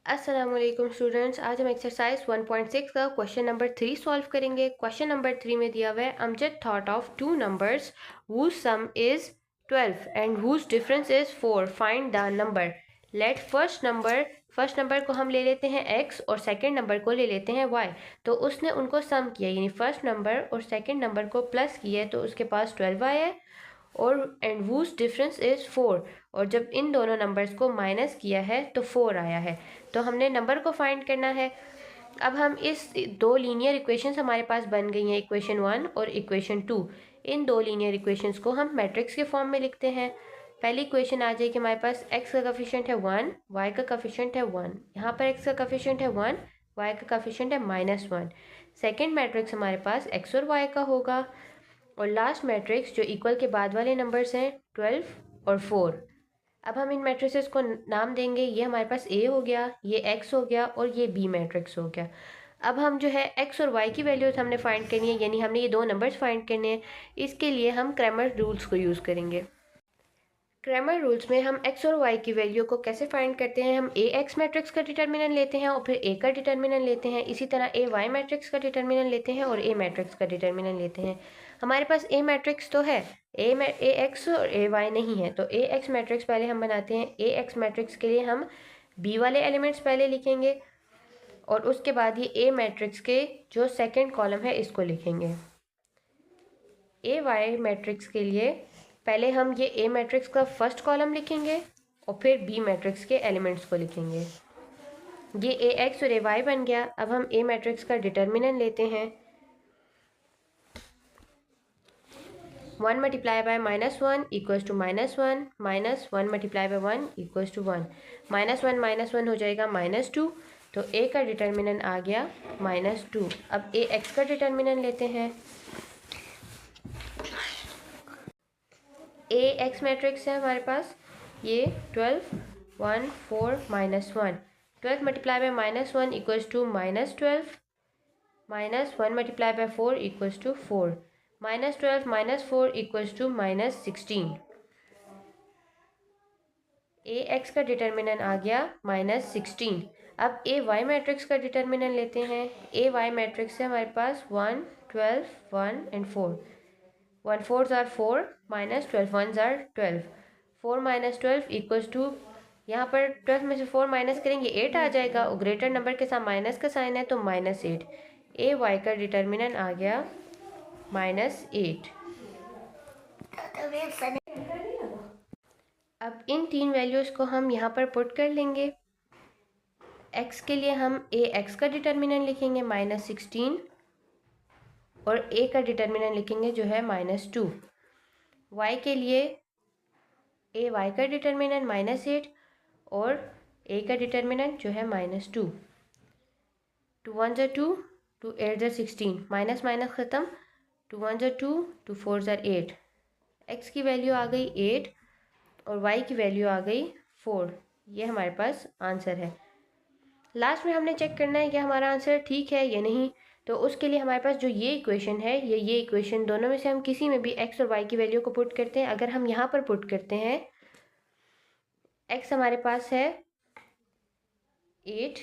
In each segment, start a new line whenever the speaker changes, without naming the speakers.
अस्सलाम वालेकुम स्टूडेंट्स। आज हम एक्सरसाइज 1.6 का क्वेश्चन नंबर 3 सॉल्व करेंगे। क्वेश्चन नंबर 3 में दिया हुआ है Amjad thought of two numbers whose sum is 12 and whose difference is 4, find the number. Let first number को हम ले लेते हैं x और सेकंड नंबर को ले लेते हैं y। तो उसने उनको सम किया, यानी फर्स्ट नंबर और सेकंड नंबर को प्लस किया तो उसके पास 12 आया है और एंड whose डिफरेंस इज़ 4, और जब इन दोनों नंबर्स को माइनस किया है तो 4 आया है। तो हमने नंबर को फाइंड करना है। अब हम इस दो लीनियर इक्वेशंस हमारे पास बन गई हैं, इक्वेशन 1 और इक्वेशन 2। इन दो लीनियर इक्वेशंस को हम मैट्रिक्स के फॉर्म में लिखते हैं। पहली इक्वेशन आ जाएगी हमारे पास, x का कोफिशिएंट है 1, y का कोफिशिएंट है 1। यहाँ पर x का कोफिशिएंट है 1, y का कोफिशिएंट है -1। सेकेंड मैट्रिक्स हमारे पास x और y का होगा, और लास्ट मैट्रिक्स जो इक्वल के बाद वाले नंबर्स हैं 12 और 4। अब हम इन मैट्रिसेस को नाम देंगे। ये हमारे पास A हो गया, ये X हो गया और ये B मैट्रिक्स हो गया। अब हम जो है X और Y की वैल्यूज हमने फाइंड करनी है, यानी हमने ये दो नंबर्स फाइंड करने हैं। इसके लिए हम क्रैमर रूल्स को यूज़ करेंगे। क्रैमर रूल्स में हम x और y की वैल्यू को कैसे फाइंड करते हैं, हम ax मैट्रिक्स का डिटर्मिनेंट लेते हैं और फिर a का डिटर्मिनेंट लेते हैं। इसी तरह ay मैट्रिक्स का डिटर्मिनेंट लेते हैं और a मैट्रिक्स का डिटर्मिनेंट लेते हैं। हमारे पास a मैट्रिक्स तो है, ax और ay नहीं है, तो ax मैट्रिक्स पहले हम बनाते हैं। ax मैट्रिक्स के लिए हम b वाले एलिमेंट्स पहले लिखेंगे और उसके बाद ये a मैट्रिक्स के जो सेकेंड कॉलम है इसको लिखेंगे। ay मैट्रिक्स के लिए पहले हम ये ए मैट्रिक्स का फर्स्ट कॉलम लिखेंगे और फिर बी मैट्रिक्स के एलिमेंट्स को लिखेंगे। ये ए एक्स और ए वाई बन गया। अब हम ए मैट्रिक्स का डिटर्मिनेंट लेते हैं। 1 multiply by -1 equals to -1, -1 multiply by 1 equals to 1, -1 हो जाएगा -2। तो ए का डिटर्मिनेंट आ गया -2। अब ए एक्स का डिटर्मिनेंट लेते हैं। ए एक्स मैट्रिक्स है हमारे पास, ये 12, 1, 4, -1। 12 multiply by -1 equals to -12, -1 multiply by 4 equals to 4, -12 -4 equals to -16। A X का डिटर्मिनेंट आ गया -16। अब ए वाई मैट्रिक्स का डिटर्मिनेंट लेते हैं। ए वाई मैट्रिक्स है हमारे पास 1, 12, 1 and 4। 1 4s are 4, -12 1s are 12। 4 - 12 equals to, यहाँ पर 12 में से 4 माइनस करेंगे 8 आ जाएगा, और ग्रेटर नंबर के साथ माइनस का साइन है तो -8। ए वाई का डिटर्मिनेंट आ गया -8। अब इन तीन वैल्यूज़ को हम यहाँ पर पुट कर लेंगे। x के लिए हम ए एक्स का डिटर्मिनेंट लिखेंगे -16 और a का डिटर्मिनेंट लिखेंगे जो है -2। y के लिए ए वाई का डिटर्मिनेंट -8 और a का डिटर्मिनेंट जो है -2। 2 1s are 2, 2 8s are 16, minus minus ख़त्म, 2 1s are 2, 2 4s are 8। x की वैल्यू आ गई 8 और y की वैल्यू आ गई 4। ये हमारे पास आंसर है। लास्ट में हमने चेक करना है कि हमारा आंसर ठीक है या नहीं। तो उसके लिए हमारे पास जो ये इक्वेशन है, ये इक्वेशन दोनों में से हम किसी में भी x और y की वैल्यू को पुट करते हैं। अगर हम यहाँ पर पुट करते हैं, x हमारे पास है 8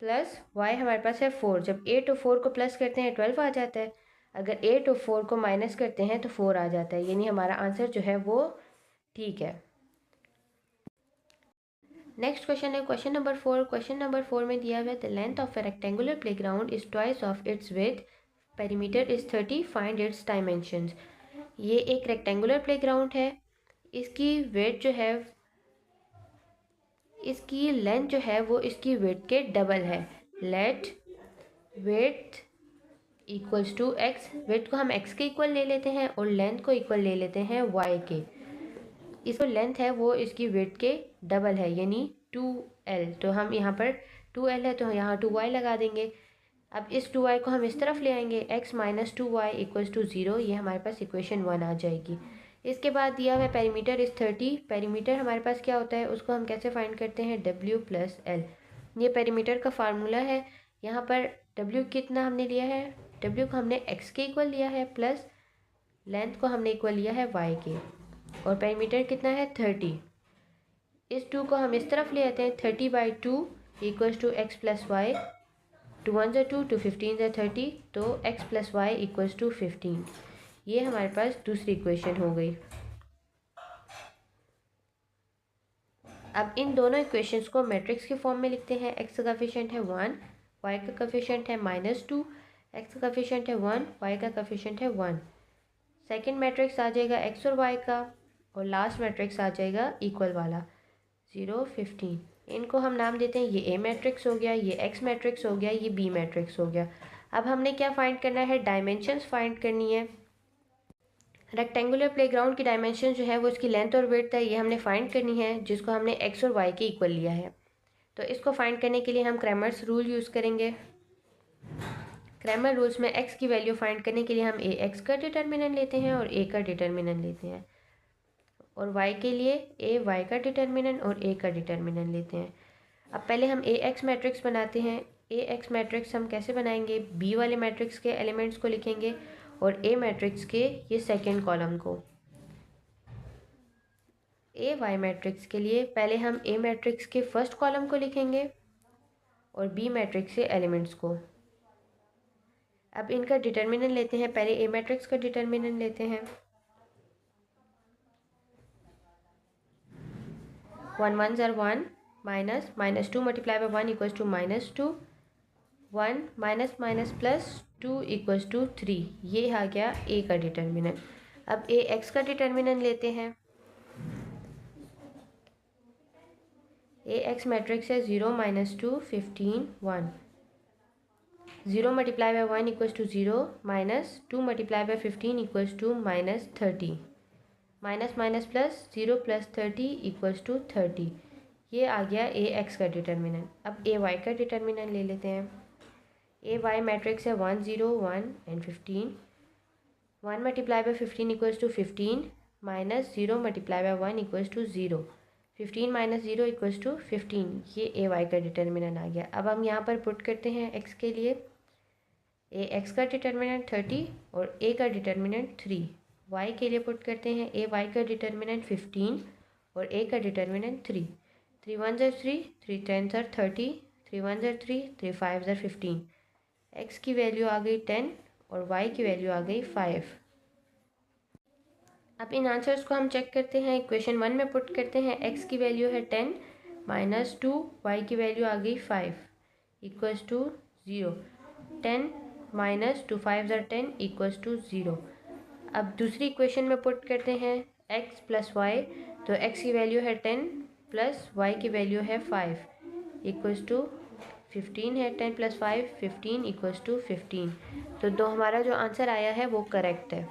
प्लस y हमारे पास है 4। जब 8 और 4 को प्लस करते हैं 12 आ जाता है। अगर 8 और 4 को माइनस करते हैं तो 4 आ जाता है, यानी हमारा आंसर जो है वो ठीक है। नेक्स्ट क्वेश्चन है क्वेश्चन नंबर 4। क्वेश्चन नंबर 4 में दिया हुआ है the length of A rectangular playground is twice of its width, perimeter is 30, find its dimensions. ये एक रेक्टेंगुलर प्लेग्राउंड है, इसकी विड्थ जो है, इसकी लेंथ जो है वो इसकी विड्थ के डबल है। Let width equals to X. Width को हम एक्स के इक्वल ले लेते हैं और लेंथ को इक्वल ले लेते हैं वाई के। इसको लेंथ है वो इसकी विड्थ के डबल है, यानी 2l। तो हम यहाँ पर 2l है तो यहाँ 2y लगा देंगे। अब इस 2y को हम इस तरफ ले आएंगे, x - 2y इक्वल्स टू 0। ये हमारे पास इक्वेशन 1 आ जाएगी। इसके बाद दिया हुआ है पेरीमीटर इज़ 30। पेरीमीटर हमारे पास क्या होता है, उसको हम कैसे फाइंड करते हैं, w + l। ये पेरीमीटर का फार्मूला है। यहाँ पर w कितना हमने लिया है, w को हमने x के इक्वल लिया है प्लस लेंथ को हमने इक्वल लिया है y के, और पेरीमीटर कितना है 30। इस 2 को हम इस तरफ ले आते हैं, 30/2 equals to X plus Y, 2 1 2, 2 15 30, तो x plus Y equals to 15। ये हमारे पास दूसरी इक्वेशन हो गई। अब इन दोनों इक्वेशंस को मैट्रिक्स के फॉर्म में लिखते हैं। x का कोफिशिएंट है 1, y का कोफिशिएंट है -2, x का कोफिशिएंट है 1, y का कोफिशिएंट है 1। सेकंड मैट्रिक्स आ जाएगा x और y का, और लास्ट मैट्रिक्स आ जाएगा इक्वल वाला 0 15। इनको हम नाम देते हैं, ये A मैट्रिक्स हो गया, ये X मैट्रिक्स हो गया, ये B मैट्रिक्स हो गया। अब हमने क्या फाइंड करना है, डायमेंशंस फाइंड करनी है। रेक्टेंगुलर प्लेग्राउंड की डायमेंशन जो है वो इसकी लेंथ और विड्थ है, ये हमने फाइंड करनी है, जिसको हमने एक्स और वाई के इक्वल लिया है। तो इसको फाइंड करने के लिए हम क्रैमर्स रूल यूज़ करेंगे। क्रैमर रूल्स में एक्स की वैल्यू फाइंड करने के लिए हम ए एक्स का डिटर्मिनेंट लेते हैं और ए का डिटर्मिनेंट लेते हैं, और वाई के लिए ए वाई का डिटर्मिनेंट और ए का डिटर्मिनेंट लेते हैं। अब पहले हम ए एक्स मैट्रिक्स बनाते हैं। ए एक्स मैट्रिक्स हम कैसे बनाएंगे, बी वाले मैट्रिक्स के एलिमेंट्स को लिखेंगे और ए मैट्रिक्स के ये सेकेंड कॉलम को। ए वाई मैट्रिक्स के लिए पहले हम ए मैट्रिक्स के फर्स्ट कॉलम को लिखेंगे और बी मैट्रिक्स के एलिमेंट्स को। अब इनका डिटर्मिनेंट लेते हैं। पहले ए मैट्रिक्स का डिटर्मिनेंट लेते हैं। 1 1 are 1, minus 2 multiply by 1 equals to -2, 1 minus minus plus 2 equals to 3। ये आ गया ए का डिटर्मिनेंट। अब ए एक्स का डिटर्मिनेंट लेते हैं। ए एक्स मैट्रिक्स है 0 -2 15 1, 0 multiply by 1 equals to 0, minus 2 multiply by 15 equals to -30, minus minus plus 0 plus 30 equals to 30। ये आ गया ए एक्स का डिटर्मिनेंट। अब ए वाई का डिटर्मिनेंट ले लेते हैं। ए वाई मैट्रिक्स है 1 0 1 and 15, 1 multiply by 15 equals to 15, minus 0 multiply by 1 equals to 0, 15 minus 0 equals to 15। ये ए वाई का डिटर्मिनेंट आ गया। अब हम यहाँ पर पुट करते हैं एक्स के लिए। ए एक्स का डिटर्मिनेंट 30 और ए का डिटर्मिनेंट 3। वाई के लिए पुट करते हैं। ए वाई का डिटर्मिनेंट 15 और ए का determinant 3। 3 1 are 3, 3 10 are 30, 3 1 are 3, 3 5 are 15। X की वैल्यू आ गई 10 और वाई की वैल्यू आ गई 5। अब इन आंसर्स को हम चेक करते हैं। इक्वेशन 1 में पुट करते हैं। एक्स की वैल्यू है 10 -2, वाई की वैल्यू आ गई 5 equals to 0। 10 minus 2 5 are 10 equals to 0। अब दूसरी इक्वेशन में पुट करते हैं x प्लस वाई। तो x की वैल्यू है 10 प्लस y की वैल्यू है 5 इक्वल्स टू 15 है। 10 प्लस 5 15 इक्वल्स टू 15। तो हमारा जो आंसर आया है वो करेक्ट है।